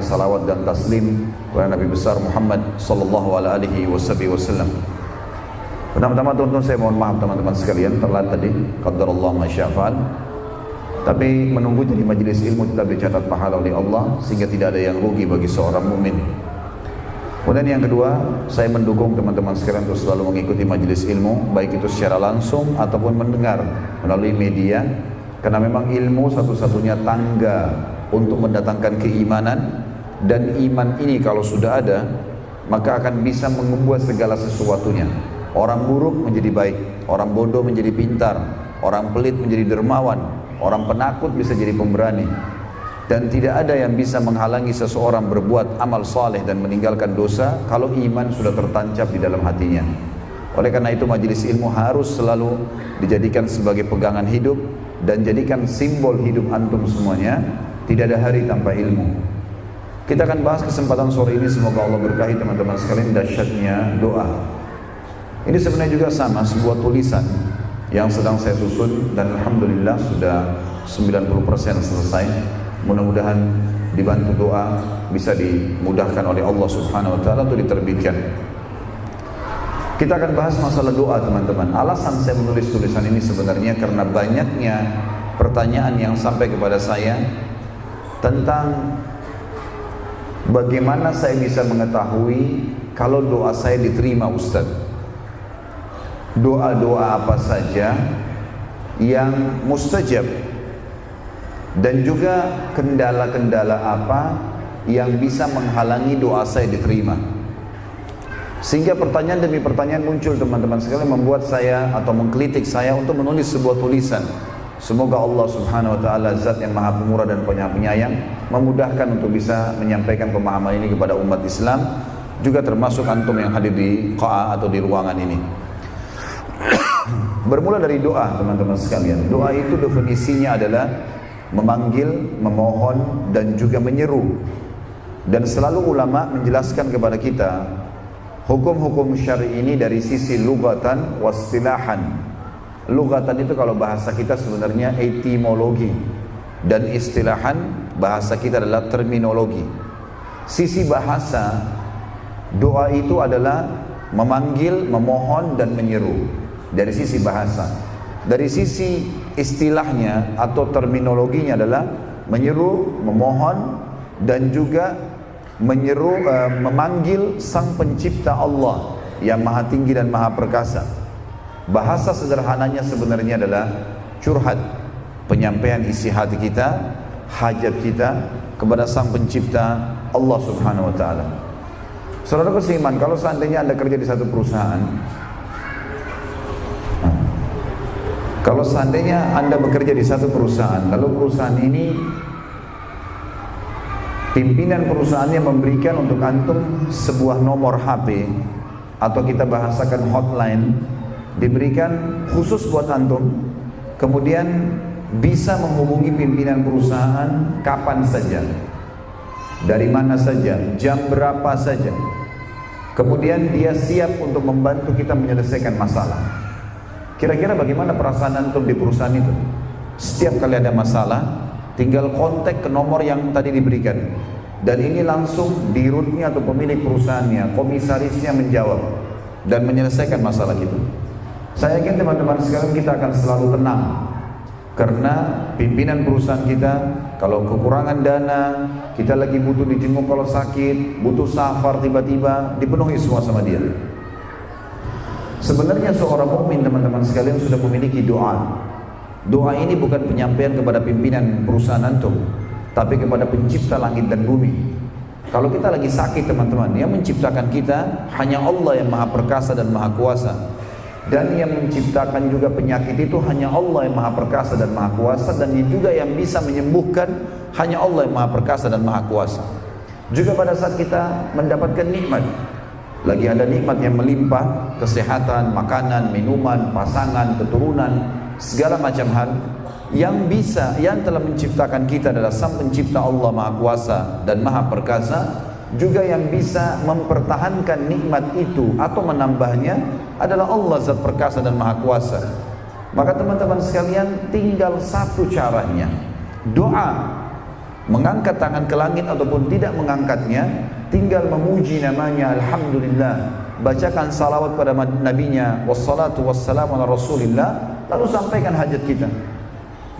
Salawat dan taslim kepada Nabi besar Muhammad sallallahu alaihi wasallam. Pertama-tama tuan-tuan saya mohon maaf teman-teman sekalian telat tadi, qadarullah ma syafa'al. Tapi menunggu jadi majelis ilmu tetap dicatat pahala oleh Allah sehingga tidak ada yang rugi bagi seorang mukmin. Kemudian yang kedua, saya mendukung teman-teman sekalian untuk selalu mengikuti majelis ilmu, baik itu secara langsung ataupun mendengar melalui media, karena memang ilmu satu-satunya tangga untuk mendatangkan keimanan, dan iman ini kalau sudah ada maka akan bisa mengubah segala sesuatunya. Orang buruk menjadi baik, orang bodoh menjadi pintar, orang pelit menjadi dermawan, orang penakut bisa jadi pemberani, dan tidak ada yang bisa menghalangi seseorang berbuat amal saleh dan meninggalkan dosa kalau iman sudah tertancap di dalam hatinya. Oleh karena itu majelis ilmu harus selalu dijadikan sebagai pegangan hidup dan jadikan simbol hidup antum semuanya. Tidak ada hari tanpa ilmu. Kita akan bahas kesempatan sore ini, semoga Allah berkahi teman-teman sekalian, dahsyatnya doa. Ini sebenarnya juga sama, sebuah tulisan yang sedang saya susun dan alhamdulillah sudah 90% selesai. Mudah-mudahan dibantu doa bisa dimudahkan oleh Allah Subhanahu wa taala untuk diterbitkan. Kita akan bahas masalah doa teman-teman. Alasan saya menulis tulisan ini sebenarnya karena banyaknya pertanyaan yang sampai kepada saya tentang bagaimana saya bisa mengetahui kalau doa saya diterima Ustaz. Doa-doa apa saja yang mustajab, dan juga kendala-kendala apa yang bisa menghalangi doa saya diterima. Sehingga pertanyaan demi pertanyaan muncul teman-teman sekalian, membuat saya atau mengkritik saya untuk menulis sebuah tulisan. Semoga Allah Subhanahu wa taala, zat yang maha pemurah dan penyayang, memudahkan untuk bisa menyampaikan pemahaman ini kepada umat Islam, juga termasuk antum yang hadir di QA atau di ruangan ini. Bermula dari doa teman-teman sekalian. Doa itu definisinya adalah memanggil, memohon dan juga menyeru. Dan selalu ulama menjelaskan kepada kita hukum-hukum syar'i ini dari sisi lugatan wastilahan. Lugatan itu kalau bahasa kita sebenarnya etimologi, dan istilahan bahasa kita adalah terminologi. Sisi bahasa, doa itu adalah memanggil, memohon dan menyeru dari sisi bahasa. Dari sisi istilahnya atau terminologinya adalah menyeru, memohon dan juga menyeru, memanggil sang pencipta Allah yang maha tinggi dan maha perkasa. Bahasa sederhananya sebenarnya adalah curhat, penyampaian isi hati kita, hajat kita kepada sang pencipta Allah Subhanahu wa taala. Saudara seiman, kalau seandainya Anda kerja di satu perusahaan, kalau seandainya Anda bekerja di satu perusahaan, lalu perusahaan ini, pimpinan perusahaannya memberikan untuk antum sebuah nomor HP, atau kita bahasakan hotline, diberikan khusus buat antum, kemudian bisa menghubungi pimpinan perusahaan kapan saja, dari mana saja, jam berapa saja. Kemudian dia siap untuk membantu kita menyelesaikan masalah. Kira-kira bagaimana perasaan antum di perusahaan itu? Setiap kali ada masalah, tinggal kontak ke nomor yang tadi diberikan, dan ini langsung dirutnya atau pemilik perusahaannya, komisarisnya menjawab dan menyelesaikan masalah itu. Saya yakin teman-teman sekalian kita akan selalu tenang, karena pimpinan perusahaan kita kalau kekurangan dana, kita lagi butuh dijenguk kalau sakit, butuh safar tiba-tiba, dipenuhi semua sama dia. Sebenarnya seorang mukmin teman-teman sekalian sudah memiliki doa. Doa ini bukan penyampaian kepada pimpinan perusahaan antum, tapi kepada pencipta langit dan bumi. Kalau kita lagi sakit teman-teman, yang menciptakan kita hanya Allah yang maha perkasa dan maha kuasa. Dan yang menciptakan juga penyakit itu hanya Allah yang maha perkasa dan maha kuasa, dan juga yang bisa menyembuhkan hanya Allah yang maha perkasa dan maha kuasa. Juga pada saat kita mendapatkan nikmat, lagi ada nikmat yang melimpah, kesehatan, makanan, minuman, pasangan, keturunan, segala macam hal, yang telah menciptakan kita adalah sang pencipta Allah maha kuasa dan maha perkasa. Juga yang bisa mempertahankan nikmat itu atau menambahnya adalah Allah zat perkasa dan maha kuasa. Maka teman-teman sekalian, tinggal satu caranya, doa. mengangkat tangan ke langit ataupun tidak mengangkatnya, tinggal memuji namanya, alhamdulillah, bacakan salawat pada nabinya, wassalatu wassalamu ala rasulillah, lalu sampaikan hajat kita,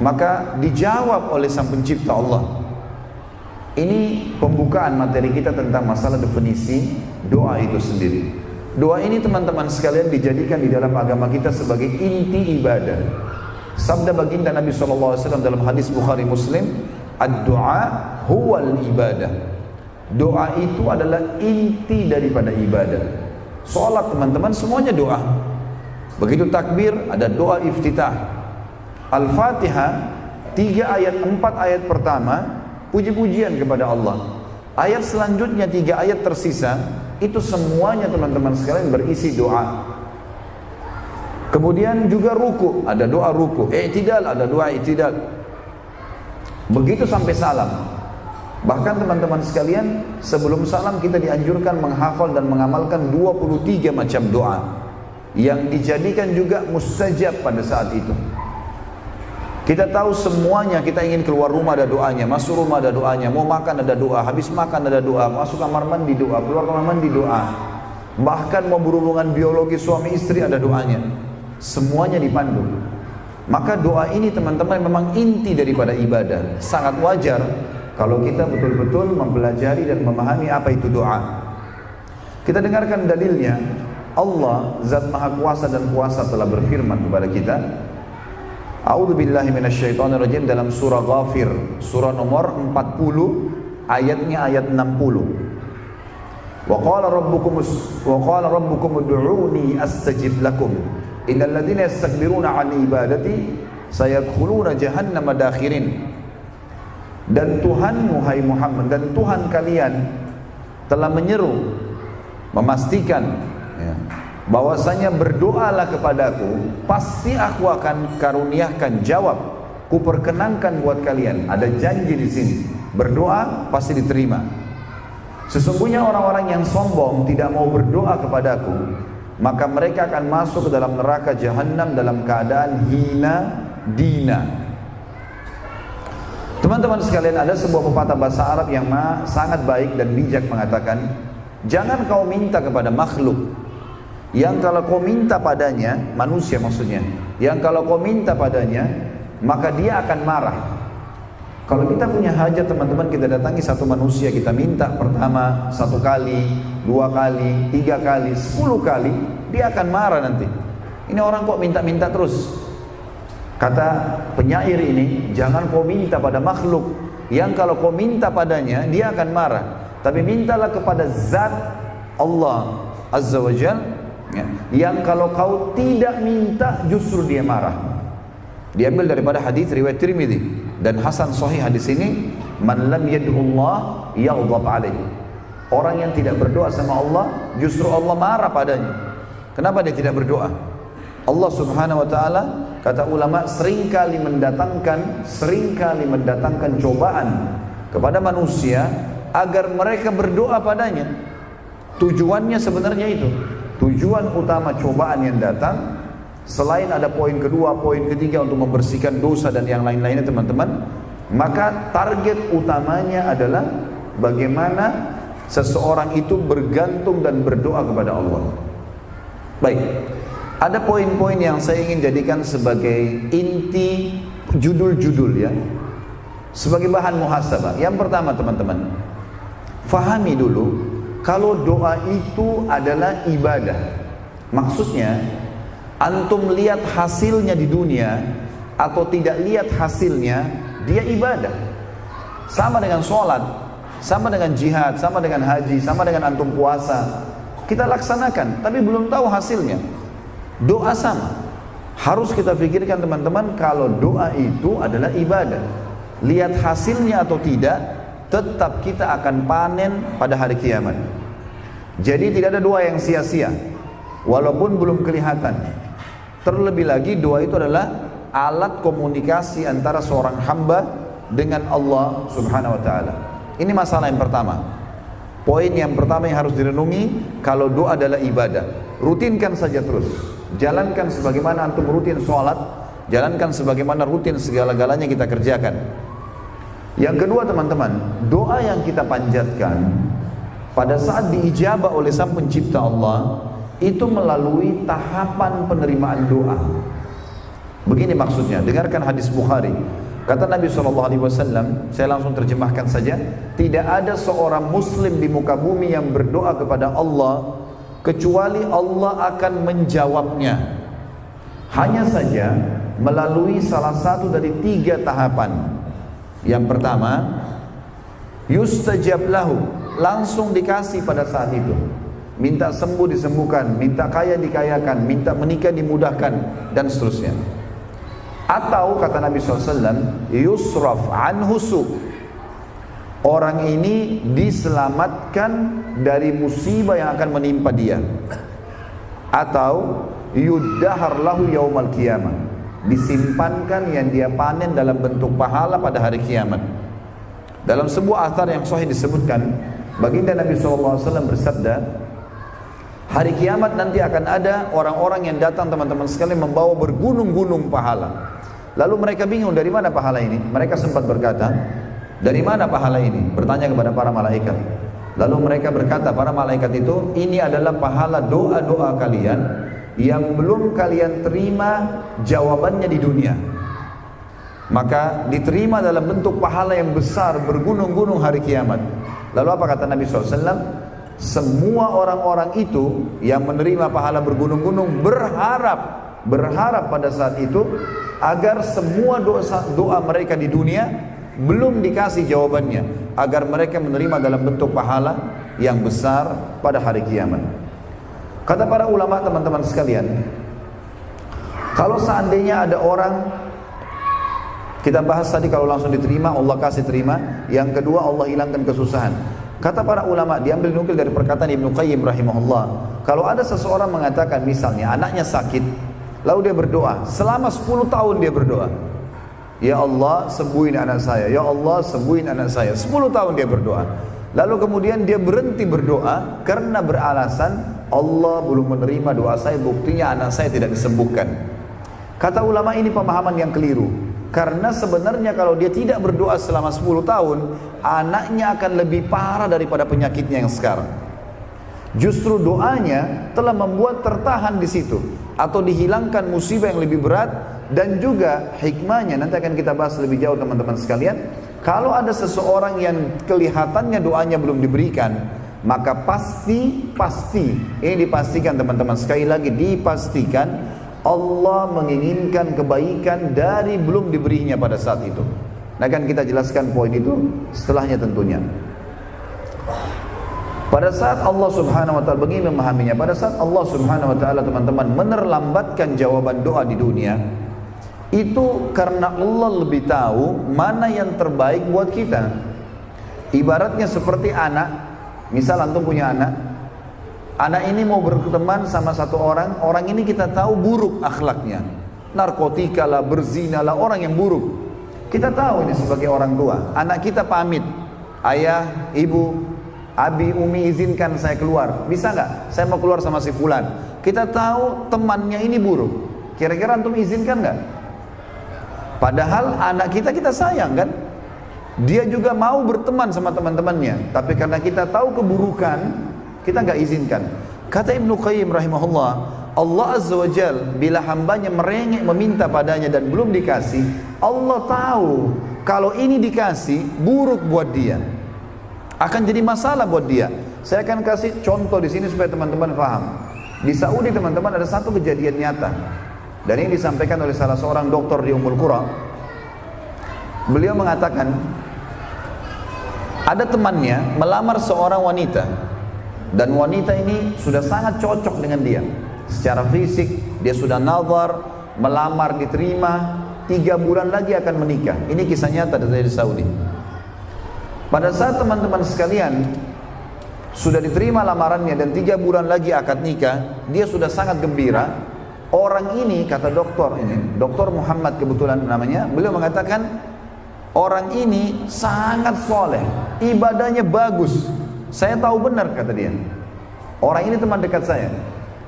maka dijawab oleh sang pencipta Allah. Ini pembukaan materi kita tentang masalah definisi doa itu sendiri. Doa ini teman-teman sekalian dijadikan di dalam agama kita sebagai inti ibadah. Sabda baginda Nabi SAW dalam hadis Bukhari Muslim, ad-du'a huwal ibadah. Doa itu adalah inti daripada ibadah. Salat teman-teman semuanya doa. Begitu takbir ada doa iftitah. Al-Fatihah 3 ayat 4 ayat pertama puji-pujian kepada Allah. Ayat selanjutnya 3 ayat tersisa itu semuanya teman-teman sekalian berisi doa. Kemudian juga ruku, ada doa ruku, i'tidal, ada doa i'tidal. Begitu sampai salam. Bahkan teman-teman sekalian, sebelum salam kita dianjurkan menghafal dan mengamalkan 23 macam doa yang dijadikan juga mustajab pada saat itu. Kita tahu semuanya, kita ingin keluar rumah ada doanya, masuk rumah ada doanya, mau makan ada doa, habis makan ada doa, masuk kamar mandi doa, keluar kamar mandi doa. Bahkan mau berhubungan biologi suami istri ada doanya. Semuanya dipandu. Maka doa ini teman-teman memang inti daripada ibadah. Sangat wajar kalau kita betul-betul mempelajari dan memahami apa itu doa. Kita dengarkan dalilnya. Allah Zat Maha Kuasa dan Kuasa telah berfirman kepada kita, A'udzubillahi minasyaitonirrajim, dalam surah Ghafir, surah nomor 40, ayatnya ayat 60. Wa qala rabbukum ud'uni astajib lakum innal ladzina yastakbiruna 'an ibadati sayadkhuluna jahannama dakhirin. Dan Tuhanmu hai Muhammad, dan Tuhan kalian telah menyeru, memastikan bahwasanya berdoalah kepadaku, pasti aku akan karuniakan jawab, kuperkenankan buat kalian. Ada janji di sini, berdoa pasti diterima. Sesungguhnya orang-orang yang sombong tidak mau berdoa kepadaku, maka mereka akan masuk ke dalam neraka jahanam dalam keadaan hina dina. Teman-teman sekalian, ada sebuah pepatah bahasa Arab yang sangat baik dan bijak mengatakan, jangan kau minta kepada makhluk yang kalau kau minta padanya, manusia maksudnya, yang kalau kau minta padanya maka dia akan marah. Kalau kita punya hajat teman-teman, kita datangi satu manusia, kita minta pertama 1 kali, 2 kali, 3 kali, 10 kali, dia akan marah nanti. Ini orang kok minta-minta terus. Kata penyair ini, jangan kau minta pada makhluk yang kalau kau minta padanya dia akan marah, tapi mintalah kepada Zat Allah Azza wa Jalla, yang kalau kau tidak minta justru dia marah. Diambil daripada hadis riwayat Tirmidzi dan hasan sahih hadis ini, man lam yad'ullah yaghdab alaihi. Orang yang tidak berdoa sama Allah justru Allah marah padanya. Kenapa dia tidak berdoa? Allah Subhanahu wa taala, kata ulama, seringkali mendatangkan cobaan kepada manusia agar mereka berdoa padanya. Tujuannya sebenarnya itu. Tujuan utama cobaan yang datang, selain ada poin kedua, poin ketiga untuk membersihkan dosa dan yang lain-lainnya teman-teman, maka target utamanya adalah bagaimana seseorang itu bergantung dan berdoa kepada Allah. Baik, ada poin-poin yang saya ingin jadikan sebagai inti judul-judul ya, sebagai bahan muhasabah. Yang pertama teman-teman, fahami dulu kalau doa itu adalah ibadah. Maksudnya, antum lihat hasilnya di dunia atau tidak lihat hasilnya, dia ibadah. Sama dengan sholat, sama dengan jihad, sama dengan haji, sama dengan antum puasa. Kita laksanakan, tapi belum tahu hasilnya. Doa sama. Harus kita pikirkan teman-teman, kalau doa itu adalah ibadah. Lihat hasilnya atau tidak, tetap kita akan panen pada hari kiamat. Jadi tidak ada doa yang sia-sia, walaupun belum kelihatan. Terlebih lagi doa itu adalah alat komunikasi antara seorang hamba dengan Allah Subhanahu wa taala. Ini masalah yang pertama. Poin yang pertama yang harus direnungi, kalau doa adalah ibadah, rutinkan saja terus. Jalankan sebagaimana antum rutin sholat, jalankan sebagaimana rutin segala-galanya kita kerjakan. Yang kedua teman-teman, doa yang kita panjatkan pada saat diijabah oleh Sang Pencipta Allah itu melalui tahapan penerimaan doa. Begini maksudnya, dengarkan hadis Bukhari. Kata Nabi SAW, saya langsung terjemahkan saja, tidak ada seorang muslim di muka bumi yang berdoa kepada Allah kecuali Allah akan menjawabnya. Hanya saja melalui salah satu dari 3 tahapan. Yang pertama, yustajab lahu, langsung dikasih pada saat itu. Minta sembuh disembuhkan, minta kaya dikayakan, minta menikah dimudahkan, dan seterusnya. Atau kata Nabi SAW, yusraf anhu su, orang ini diselamatkan dari musibah yang akan menimpa dia. Atau yuddahar lahu yaumal qiyamah, disimpankan yang dia panen dalam bentuk pahala pada hari kiamat. Dalam sebuah athar yang sahih disebutkan, baginda Nabi SAW bersabda, hari kiamat nanti akan ada orang-orang yang datang teman-teman sekalian membawa bergunung-gunung pahala. Lalu mereka bingung, dari mana pahala ini? Mereka sempat berkata, dari mana pahala ini? Bertanya kepada para malaikat. Lalu mereka berkata, para malaikat itu, ini adalah pahala doa-doa kalian yang belum kalian terima jawabannya di dunia. Maka diterima dalam bentuk pahala yang besar bergunung-gunung hari kiamat. Lalu apa kata Nabi SAW? Semua orang-orang itu yang menerima pahala bergunung-gunung berharap pada saat itu agar semua doa mereka di dunia belum dikasih jawabannya, agar mereka menerima dalam bentuk pahala yang besar pada hari kiamat. Kata para ulama teman-teman sekalian, kalau seandainya ada orang, kita bahas tadi kalau langsung diterima Allah kasih terima, yang kedua Allah hilangkan kesusahan. Kata para ulama, diambil nukil dari perkataan Ibnu Qayyim rahimahullah, kalau ada seseorang mengatakan misalnya anaknya sakit, lalu dia berdoa, selama 10 tahun dia berdoa, ya Allah sembuhin anak saya, ya Allah sembuhin anak saya, 10 tahun dia berdoa. Lalu kemudian dia berhenti berdoa karena beralasan Allah belum menerima doa saya, buktinya anak saya tidak disembuhkan. Kata ulama, ini pemahaman yang keliru. Karena sebenarnya kalau dia tidak berdoa selama 10 tahun, anaknya akan lebih parah daripada penyakitnya yang sekarang. Justru doanya telah membuat tertahan di situ, atau dihilangkan musibah yang lebih berat. Dan juga hikmahnya, nanti akan kita bahas lebih jauh teman-teman sekalian, kalau ada seseorang yang kelihatannya doanya belum diberikan, maka pasti ini dipastikan teman-teman, sekali lagi dipastikan Allah menginginkan kebaikan dari belum diberinya pada saat itu. Nah, akan kita jelaskan poin itu setelahnya tentunya. Pada saat Allah Subhanahu wa taala, begini memahaminya, pada saat Allah Subhanahu wa taala teman-teman menerlambatkan jawaban doa di dunia, itu karena Allah lebih tahu mana yang terbaik buat kita. Ibaratnya seperti anak, misal antum punya anak ini mau berteman sama satu orang, orang ini kita tahu buruk akhlaknya, narkotika lah, berzina lah, orang yang buruk. Kita tahu ini sebagai orang tua, anak kita pamit, ayah, ibu, abi, umi izinkan saya keluar, bisa nggak? Saya mau keluar sama si fulan. Kita tahu temannya ini buruk, kira-kira antum izinkan nggak? Padahal anak kita sayang kan? Dia juga mau berteman sama teman-temannya, tapi karena kita tahu keburukan, kita nggak izinkan. Kata Ibnu Qayyim rahimahullah, Allah Azza wa Jal bila hambanya merengek meminta padanya dan belum dikasih, Allah tahu kalau ini dikasih buruk buat dia, akan jadi masalah buat dia. Saya akan kasih contoh di sini supaya teman-teman paham. Di Saudi teman-teman ada satu kejadian nyata, dan ini disampaikan oleh salah seorang dokter di Ummul Qura. Beliau mengatakan ada temannya melamar seorang wanita, dan wanita ini sudah sangat cocok dengan dia secara fisik. Dia sudah nazar, melamar, diterima, 3 bulan lagi akan menikah. Ini kisah nyata dari Saudi. Pada saat teman-teman sekalian sudah diterima lamarannya dan 3 bulan lagi akad nikah, dia sudah sangat gembira. Orang ini, kata dokter ini, Dr. Muhammad kebetulan namanya, beliau mengatakan orang ini sangat soleh, ibadahnya bagus. Saya tahu benar, kata dia. Orang ini teman dekat saya.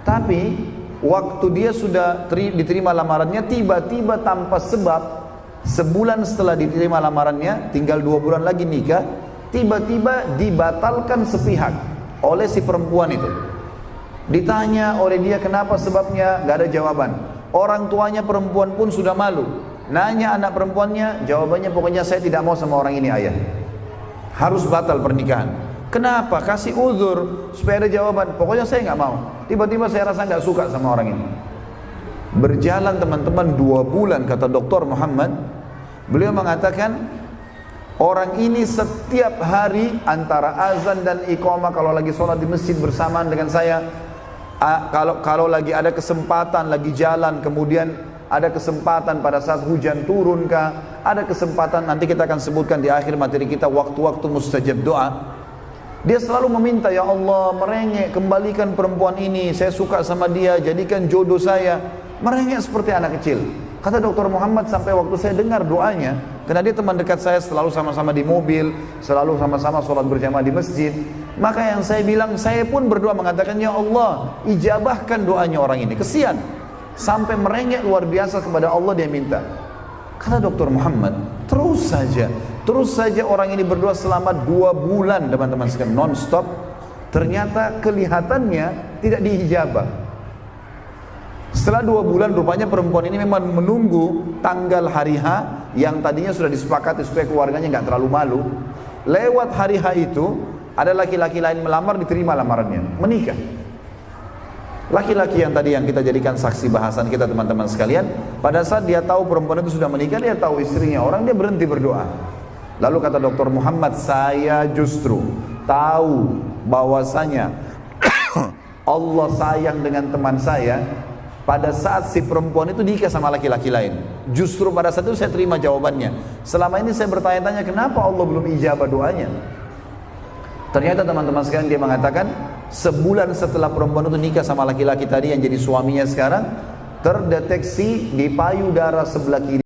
Tapi waktu dia sudah diterima lamarannya, tiba-tiba tanpa sebab Sebulan setelah diterima lamarannya, tinggal 2 bulan lagi nikah, tiba-tiba dibatalkan sepihak oleh si perempuan itu. Ditanya oleh dia kenapa sebabnya, gak ada jawaban. Orang tuanya perempuan pun sudah malu. Nanya anak perempuannya, jawabannya pokoknya saya tidak mau sama orang ini ayah. Harus batal pernikahan. Kenapa? Kasih uzur supaya ada jawaban. Pokoknya saya nggak mau. Tiba-tiba saya rasa nggak suka sama orang ini. Berjalan teman-teman 2 bulan, kata Dr. Muhammad, beliau mengatakan orang ini setiap hari antara azan dan iqamah, kalau lagi sholat di masjid bersamaan dengan saya, kalau lagi ada kesempatan lagi jalan, kemudian ada kesempatan pada saat hujan turun kah, ada kesempatan nanti kita akan sebutkan di akhir materi kita waktu-waktu mustajab doa, dia selalu meminta, ya Allah merengek kembalikan perempuan ini, saya suka sama dia, jadikan jodoh saya. Merengek seperti anak kecil. Kata Dr. Muhammad, sampai waktu saya dengar doanya, karena dia teman dekat saya, selalu sama-sama di mobil, selalu sama-sama sholat berjamaah di masjid, maka yang saya bilang, saya pun berdoa mengatakan, ya Allah ijabahkan doanya orang ini. Kesian, sampai merengek luar biasa kepada Allah dia minta. Kata Dr. Muhammad, terus saja orang ini berdoa selama 2 bulan teman-teman sekalian, non-stop. Ternyata kelihatannya tidak diijabah. Setelah 2 bulan rupanya perempuan ini memang menunggu tanggal hari H yang tadinya sudah disepakati supaya keluarganya nggak terlalu malu. Lewat hari H itu ada laki-laki lain melamar, diterima lamarannya, menikah. Laki-laki yang tadi yang kita jadikan saksi bahasan kita teman-teman sekalian, pada saat dia tahu perempuan itu sudah menikah, dia tahu istrinya orang, dia berhenti berdoa. Lalu kata Dr. Muhammad, saya justru tahu bahwasanya Allah sayang dengan teman saya pada saat si perempuan itu nikah sama laki-laki lain. Justru pada saat itu saya terima jawabannya. Selama ini saya bertanya-tanya kenapa Allah belum ijabah doanya. Ternyata teman-teman sekalian dia mengatakan, sebulan setelah perempuan itu nikah sama laki-laki tadi yang jadi suaminya sekarang, terdeteksi di payudara sebelah kiri